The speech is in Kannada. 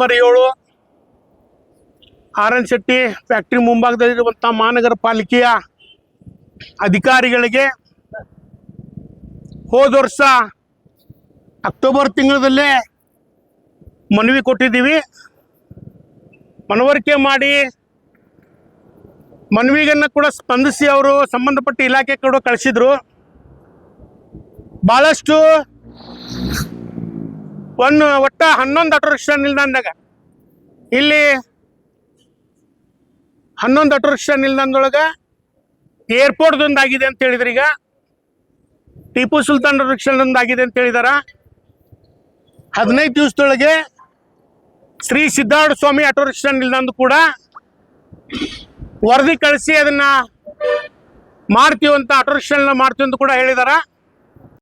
Number 7 R N Shetty factory ಮುಂಭಾಗದಲ್ಲಿರುವಂಥ ಮಹಾನಗರ ಪಾಲಿಕೆಯ ಅಧಿಕಾರಿಗಳಿಗೆ ಹೋದ ವರ್ಷ ಅಕ್ಟೋಬರ್ ತಿಂಗಳಲ್ಲೇ ಮನವಿ ಕೊಟ್ಟಿದ್ದೀವಿ. ಮನವರಿಕೆ ಮಾಡಿ ಮನವಿಗನ್ನು ಕೂಡ ಸ್ಪಂದಿಸಿ ಅವರು ಸಂಬಂಧಪಟ್ಟ ಇಲಾಖೆ ಕೂಡ ಕಳಿಸಿದ್ರು. ಭಾಳಷ್ಟು ಒಟ್ಟು 11 ಆಟೋ ರಿಕ್ಷಾ ನಿಲ್ದಾಣದಾಗ ಇಲ್ಲಿ 11 ಆಟೋ ರಿಕ್ಷಾ ನಿಲ್ದಾಣದೊಳಗೆ ಏರ್ಪೋರ್ಟ್ದೊಂದಾಗಿದೆ ಅಂತ ಹೇಳಿದ್ರು. ಈಗ ಟಿಪ್ಪು ಸುಲ್ತಾನ್ ರಿಕ್ಷಾದೊಂದಾಗಿದೆ ಅಂತ ಹೇಳಿದಾರ. 15 ದಿವಸದೊಳಗೆ ಶ್ರೀ ಸಿದ್ಧಾರ್ಥ ಸ್ವಾಮಿ ಆಟೋ ರಿಕ್ಷಾ ನಿಲ್ದಾಣದ ಕೂಡ ವರದಿ ಕಳಿಸಿ ಅದನ್ನ ಮಾಡ್ತೀವಂತ ಆಟೋ ರಿಕ್ಷಾ ಮಾಡ್ತೀವಿ ಅಂತ ಕೂಡ ಹೇಳಿದಾರ.